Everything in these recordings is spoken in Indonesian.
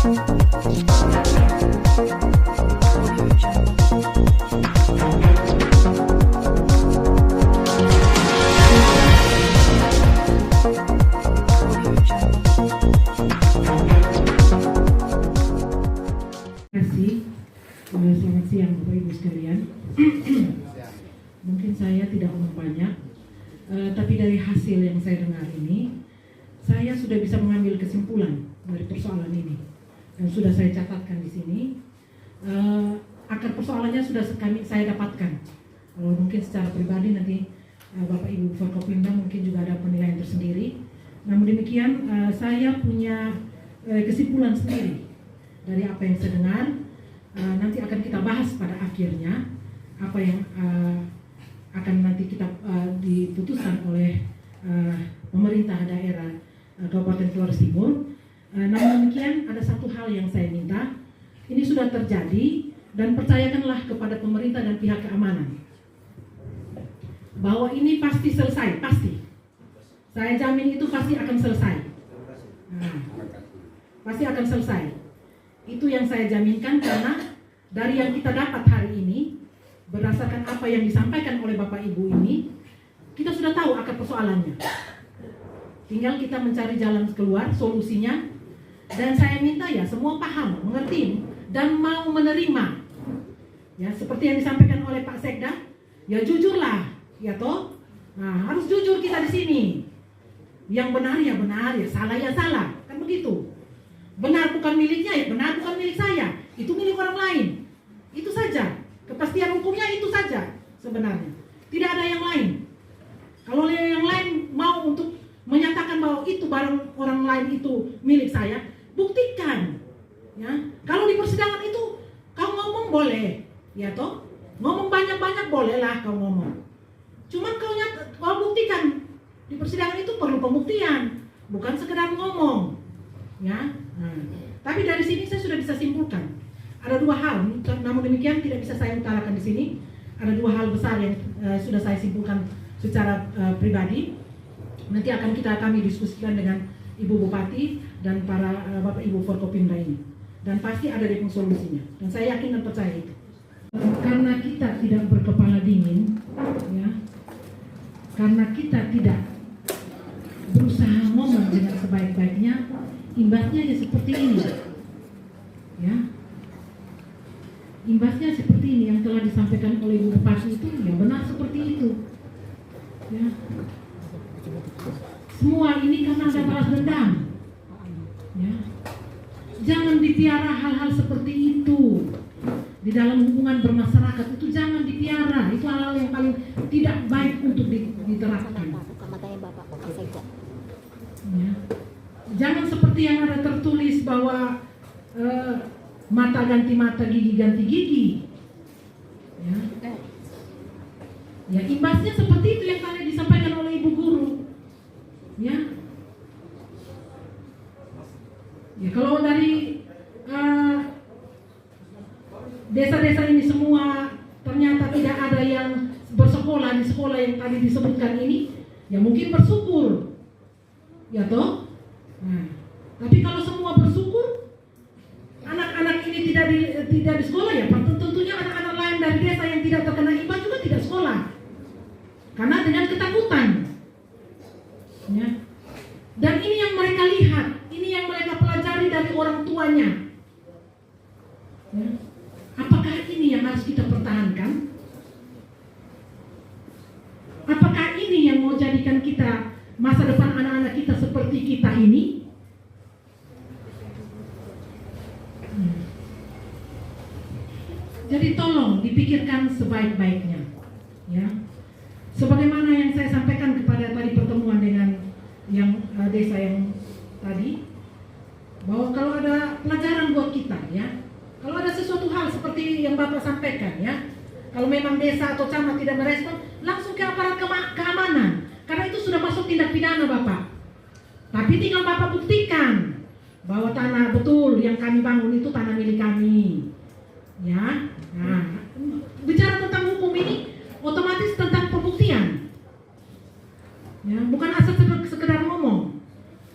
Selamat siang Bapak Ibu sekalian. Mungkin saya tidak ngomong banyak, tapi dari hasil yang saya dengar ini, saya sudah bisa mengambil kesimpulan dari persoalan ini dan sudah saya catatkan di sini. Akar persoalannya sudah saya dapatkan. Kalau mungkin secara pribadi nanti Bapak Ibu Forkopimda mungkin juga ada penilaian tersendiri. Namun demikian saya punya kesimpulan sendiri dari apa yang saya dengar. Nanti akan kita bahas pada akhirnya apa yang akan nanti kita diputuskan oleh pemerintah daerah Kabupaten Flores Timur. Namun demikian ada satu hal yang saya minta, ini sudah terjadi dan percayakanlah kepada pemerintah dan pihak keamanan bahwa ini pasti selesai, pasti. Saya jamin itu pasti akan selesai. Pasti akan selesai. Itu yang saya jaminkan karena dari yang kita dapat hari ini, berdasarkan apa yang disampaikan oleh Bapak Ibu ini, kita sudah tahu akar persoalannya. Tinggal kita mencari jalan keluar, solusinya. Dan saya minta ya semua paham, mengerti, dan mau menerima. Ya, seperti yang disampaikan oleh Pak Sekda, ya jujurlah, ya toh. Nah, harus jujur kita di sini. Yang benar ya benar, ya salah ya salah, kan begitu. Benar bukan miliknya, ya benar bukan milik saya. Itu milik orang lain. Itu saja. Kepastian hukumnya itu saja sebenarnya. Tidak ada yang lain. Kalau yang lain mau untuk menyatakan bahwa itu barang orang lain itu milik saya, buktikan. Ya. Kalau di persidangan itu kau ngomong boleh, ya toh? Ngomong banyak-banyak bolehlah kau ngomong. Cuma kau buktikan. Di persidangan itu perlu pembuktian, bukan sekedar ngomong. Ya. Tapi dari sini saya sudah bisa simpulkan ada dua hal, namun demikian tidak bisa saya utarakan di sini. Ada dua hal besar yang sudah saya simpulkan secara pribadi. Nanti akan kami diskusikan dengan Ibu Bupati dan para Bapak Ibu Forkopimda ini, dan pasti ada dari solusinya. Dan saya yakin dan percaya itu. Karena kita tidak berkepala dingin, ya, karena kita tidak berusaha ngomong dengan sebaik-baiknya, imbasnya ya seperti ini, ya. Imbasnya seperti ini yang telah disampaikan oleh Ibu Bupati itu, ya benar seperti itu, ya. Semua ini karena ada balas dendam, ya. Jangan dipiara hal-hal seperti itu di dalam hubungan bermasyarakat, itu jangan dipiara. Itu hal-hal yang paling tidak baik untuk diterapkan. Ya. Jangan seperti yang ada tertulis bahwa mata ganti mata, gigi ganti gigi. Ya. Ya, imbasnya seperti itu yang tadi disampaikan oleh Ibu Guru. Ya. Ya, kalau dari desa-desa ini semua ternyata tidak ada yang bersekolah di sekolah yang tadi disebutkan ini, ya mungkin bersyukur. Ya toh? Nah, tapi kalau semua bersyukur, anak-anak ini tidak di sekolah, ya tentunya anak-anak lain dari desa yang tidak terkena imbas juga tidak sekolah. Karena dengan ketakutan. Ya. Dan ini yang mereka lihat, ini yang mereka pelajari dari orang tuanya. Ya. Apakah ini yang harus kita pertahankan? Apakah ini yang mau jadikan kita masa depan anak-anak kita seperti kita ini? Jadi tolong dipikirkan sebaik-baiknya, ya. Sebagaimana yang saya sampaikan kepada tadi pertemuan dengan yang desa yang tadi, bahwa kalau ada pelajaran buat kita, ya, kalau ada sesuatu hal seperti yang Bapak sampaikan, ya, kalau memang desa atau camat tidak merespon, langsung ke aparat keamanan, karena itu sudah masuk tindak pidana Bapak. Tapi tinggal Bapak buktikan bahwa tanah betul yang kami bangun itu tanah milik kami, ya. Nah, bicara tentang hukum ini otomatis tentang pembuktian, ya, bukan asal sekedar ngomong.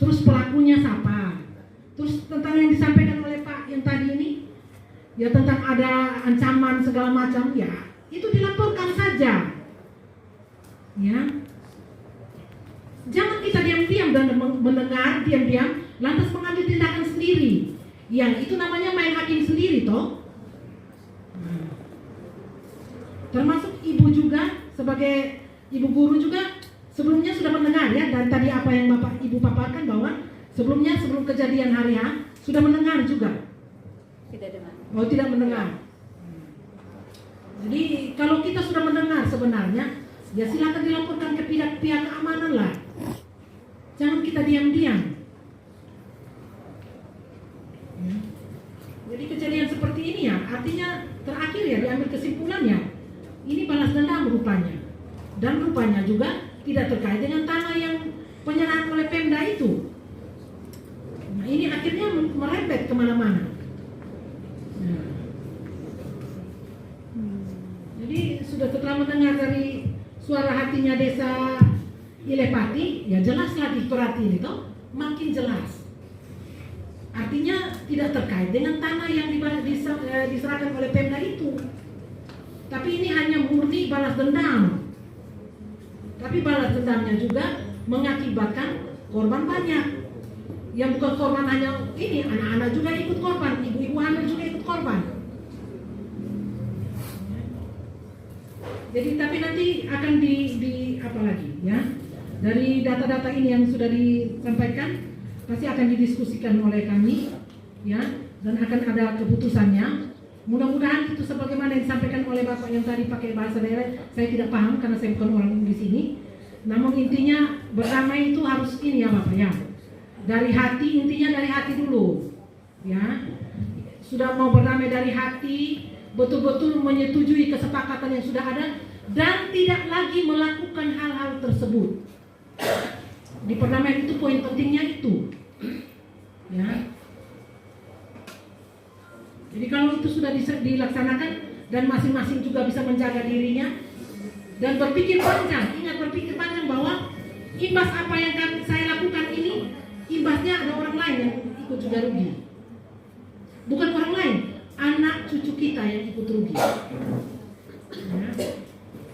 Terus pelakunya siapa? Terus tentang yang disampaikan oleh Pak yang tadi ini, ya tentang ada ancaman segala macam, ya itu dilaporkan saja. Ya, jangan kita diam-diam dan mendengar diam-diam, lantas mengambil tindakan sendiri. Yang itu namanya main hakim sendiri, toh. Termasuk ibu juga, sebagai ibu guru juga sebelumnya sudah mendengar ya, dan tadi apa yang bapak ibu paparkan bahwa sebelumnya sebelum kejadian hari H sudah mendengar juga. Tidak dengar. Oh, tidak mendengar. Jadi kalau kita sudah mendengar sebenarnya, ya silakan dilaporkan ke pihak keamanan lah. Jangan kita diam-diam. Ya. Jadi kejadian seperti ini ya, artinya terakhir ya diambil kesimpulannya, ini balas dendam rupanya. Dan rupanya juga tidak terkait dengan tanah yang penyerahan oleh Pemda itu. Nah, ini akhirnya merembet kemana-mana. Nah. Jadi sudah setelah mendengar dari suara hatinya Desa Ilepati, ya jelas lagi Torati ini toh, makin jelas. Artinya tidak terkait dengan tanah yang diserahkan oleh Pemda itu. Tapi ini hanya murni balas dendam. Tapi balas dendamnya juga mengakibatkan korban banyak. Yang bukan korban hanya ini, anak-anak juga ikut korban, ibu-ibu hamil juga ikut korban. Jadi tapi nanti akan di apa lagi ya? Dari data-data ini yang sudah disampaikan pasti akan didiskusikan oleh kami ya, dan akan ada keputusannya. Mudah-mudahan itu sebagaimana yang disampaikan oleh Bapak yang tadi pakai bahasa daerah, saya tidak paham karena saya bukan orang di sini. Namun intinya berdamai itu harus ini ya Bapak ya. Dari hati, intinya dari hati dulu. Ya. Sudah mau berdamai dari hati, betul-betul menyetujui kesepakatan yang sudah ada dan tidak lagi melakukan hal-hal tersebut. Di perdamaian itu poin pentingnya itu. Ya. Jadi kalau itu sudah dilaksanakan dan masing-masing juga bisa menjaga dirinya dan berpikir panjang, ingat berpikir panjang bahwa imbas apa yang saya lakukan ini, imbasnya ada orang lain yang ikut juga rugi. Bukan orang lain, anak cucu kita yang ikut rugi. Ya.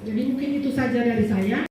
Jadi mungkin itu saja dari saya.